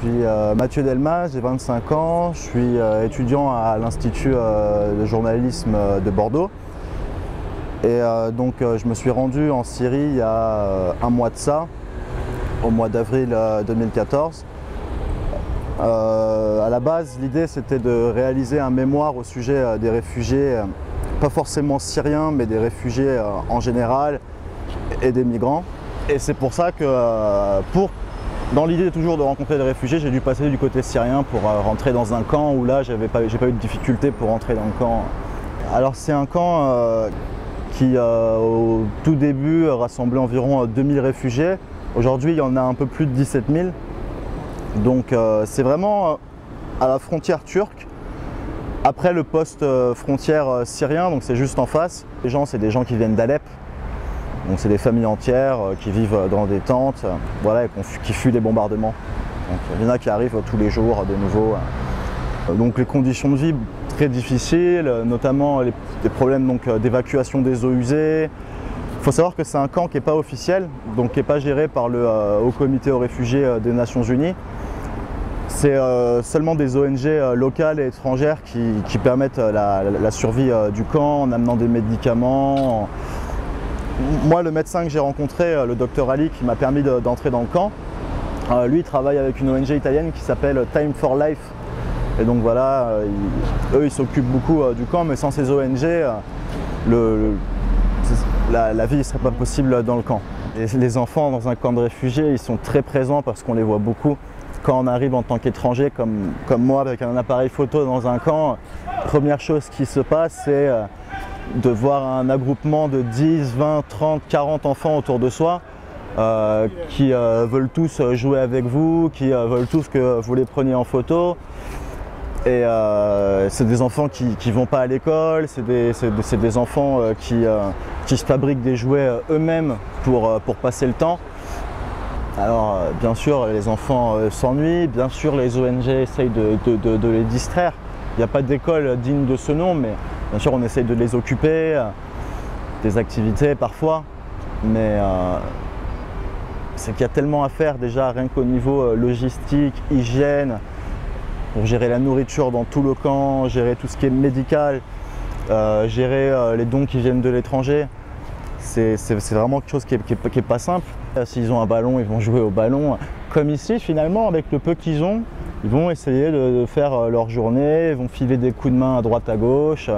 suis Mathieu Delmas, j'ai 25 ans, je suis étudiant à l'Institut de journalisme de Bordeaux. Et donc je me suis rendu en Syrie il y a un mois de ça, au mois d'avril 2014. À la base, l'idée c'était de réaliser un mémoire au sujet des réfugiés, pas forcément syriens, mais des réfugiés en général et des migrants. Et c'est pour ça que, dans l'idée toujours de rencontrer des réfugiés, j'ai dû passer du côté syrien pour rentrer dans un camp où là, j'ai pas eu de difficulté pour rentrer dans le camp. Alors c'est un camp qui, au tout début, rassemblait environ 2000 réfugiés. Aujourd'hui, il y en a un peu plus de 17 000. Donc c'est vraiment à la frontière turque, après le poste frontière syrien, donc c'est juste en face. Les gens, c'est des gens qui viennent d'Alep, donc c'est des familles entières qui vivent dans des tentes, voilà, et qui fuient les bombardements. Donc il y en a qui arrivent tous les jours de nouveau. Donc les conditions de vie très difficiles, notamment les problèmes d'évacuation des eaux usées. Il faut savoir que c'est un camp qui n'est pas officiel, donc qui n'est pas géré par le Haut Comité aux réfugiés des Nations Unies. C'est seulement des ONG locales et étrangères qui permettent la survie du camp en amenant des médicaments. Moi, le médecin que j'ai rencontré, le docteur Ali, qui m'a permis d'entrer dans le camp, lui il travaille avec une ONG italienne qui s'appelle Time for Life. Et donc voilà, eux ils s'occupent beaucoup du camp, mais sans ces ONG, la vie ne serait pas possible dans le camp. Et les enfants dans un camp de réfugiés, ils sont très présents parce qu'on les voit beaucoup. Quand on arrive en tant qu'étranger, comme moi, avec un appareil photo dans un camp, première chose qui se passe, c'est de voir un attroupement de 10, 20, 30, 40 enfants autour de soi qui veulent tous jouer avec vous, qui veulent tous que vous les preniez en photo. Et c'est des enfants qui ne vont pas à l'école, c'est des enfants qui se fabriquent des jouets eux-mêmes pour passer le temps. Alors bien sûr les enfants s'ennuient, bien sûr les ONG essayent de les distraire. Il n'y a pas d'école digne de ce nom, mais bien sûr on essaye de les occuper, des activités parfois, mais c'est qu'il y a tellement à faire déjà rien qu'au niveau logistique, hygiène, pour gérer la nourriture dans tout le camp, gérer tout ce qui est médical, gérer les dons qui viennent de l'étranger. C'est vraiment quelque chose qui est pas simple. S'ils ont un ballon, ils vont jouer au ballon. Comme ici, finalement, avec le peu qu'ils ont, ils vont essayer de faire leur journée, ils vont filer des coups de main à droite à gauche.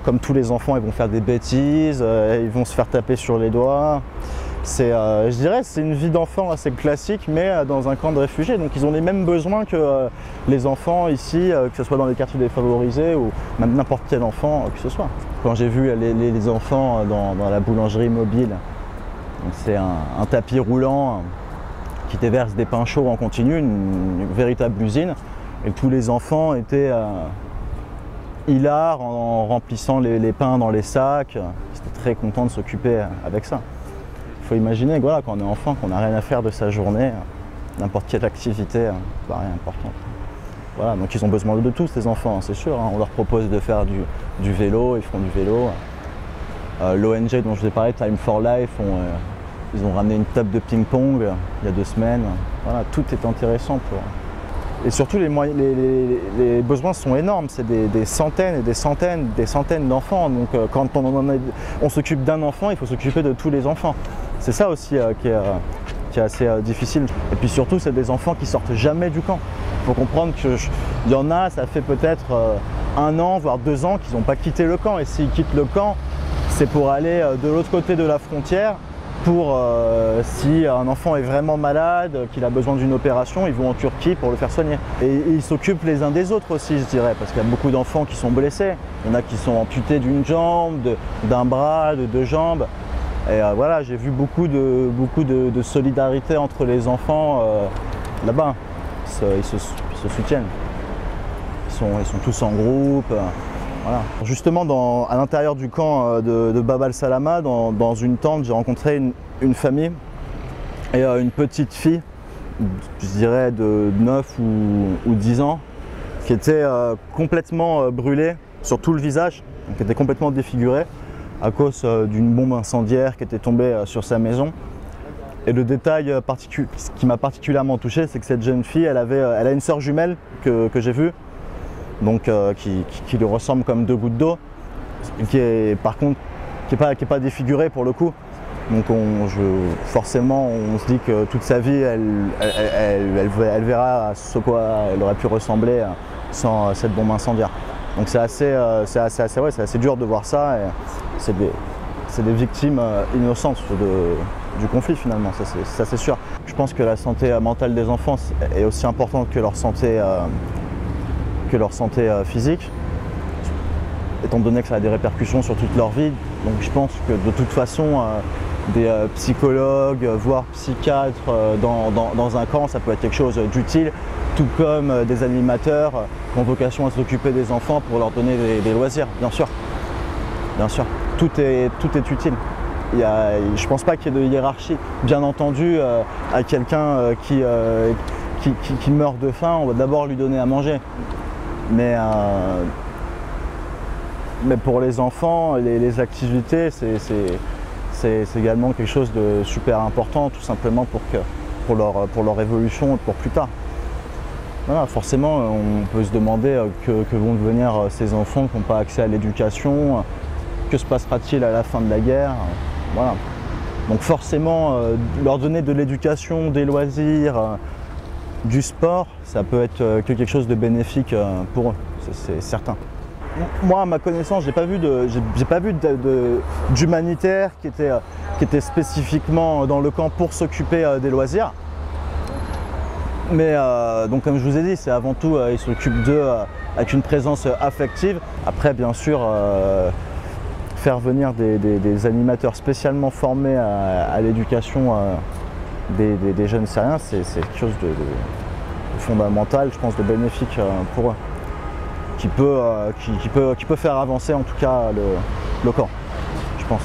Comme tous les enfants, ils vont faire des bêtises, ils vont se faire taper sur les doigts. Je dirais c'est une vie d'enfant assez classique, mais dans un camp de réfugiés. Donc ils ont les mêmes besoins que les enfants ici, que ce soit dans les quartiers défavorisés ou même n'importe quel enfant que ce soit. Quand j'ai vu les enfants dans la boulangerie mobile, c'est un tapis roulant qui déverse des pains chauds en continu, une véritable usine. Et tous les enfants étaient hilars en remplissant les pains dans les sacs. Ils étaient très contents de s'occuper avec ça. Il faut imaginer voilà, quand on est enfant, qu'on n'a rien à faire de sa journée, n'importe quelle activité paraît importante. Voilà, donc ils ont besoin de tout ces enfants, c'est sûr. On leur propose de faire du vélo, ils font du vélo. L'ONG dont je vous ai parlé, Time for Life, ils ont ramené une table de ping-pong il y a 2 semaines. Voilà, tout est intéressant pour. Et surtout les besoins sont énormes, c'est des centaines et des centaines d'enfants. Donc quand on s'occupe d'un enfant, il faut s'occuper de tous les enfants. C'est ça aussi qui est assez difficile. Et puis surtout, c'est des enfants qui sortent jamais du camp. Il faut comprendre qu'il y en a, ça fait peut-être 1 an, voire 2 ans qu'ils n'ont pas quitté le camp. Et s'ils quittent le camp, c'est pour aller de l'autre côté de la frontière. Pour si un enfant est vraiment malade, qu'il a besoin d'une opération, ils vont en Turquie pour le faire soigner. Et ils s'occupent les uns des autres aussi, je dirais, parce qu'il y a beaucoup d'enfants qui sont blessés. Il y en a qui sont amputés d'une jambe, d'un bras, de 2 jambes. Et voilà, j'ai vu beaucoup de solidarité entre les enfants là-bas. Ils se soutiennent. Ils sont tous en groupe. Voilà. Justement, à l'intérieur du camp de Bab al-Salama, dans une tente, j'ai rencontré une famille et une petite fille, je dirais de 9 ou 10 ans, qui était complètement brûlée sur tout le visage, qui était complètement défigurée à cause d'une bombe incendiaire qui était tombée sur sa maison. Et le détail qui m'a particulièrement touché, c'est que cette jeune fille, elle a une sœur jumelle que j'ai vue, donc qui lui ressemble comme deux gouttes d'eau, qui est par contre qui est pas défigurée pour le coup. Donc forcément, on se dit que toute sa vie, elle verra ce quoi elle aurait pu ressembler sans cette bombe incendiaire. Donc c'est assez dur de voir ça. C'est des victimes innocentes du conflit finalement, ça c'est sûr. Je pense que la santé mentale des enfants est aussi importante que leur santé physique, étant donné que ça a des répercussions sur toute leur vie. Donc je pense que de toute façon, des psychologues, voire psychiatres dans un camp, ça peut être quelque chose d'utile, tout comme des animateurs qui ont vocation à s'occuper des enfants pour leur donner des loisirs, bien sûr. Bien sûr, tout est utile. Je ne pense pas qu'il y ait de hiérarchie. Bien entendu, à quelqu'un qui meurt de faim, on va d'abord lui donner à manger. Mais pour les enfants, les activités, c'est également quelque chose de super important, tout simplement pour leur évolution et pour plus tard. Voilà, forcément, on peut se demander que vont devenir ces enfants qui n'ont pas accès à l'éducation, que se passera-t-il à la fin de la guerre, voilà. Donc forcément, leur donner de l'éducation, des loisirs, du sport, ça peut être que quelque chose de bénéfique pour eux, c'est certain. Moi, à ma connaissance, j'ai pas vu d'humanitaire qui était spécifiquement dans le camp pour s'occuper des loisirs. Mais donc, comme je vous ai dit, c'est avant tout, ils s'occupent d'eux avec une présence affective. Après, bien sûr, faire venir des animateurs spécialement formés à l'éducation des jeunes syriens, c'est quelque chose de fondamental, je pense, de bénéfique pour eux. Qui peut faire avancer en tout cas le camp, je pense.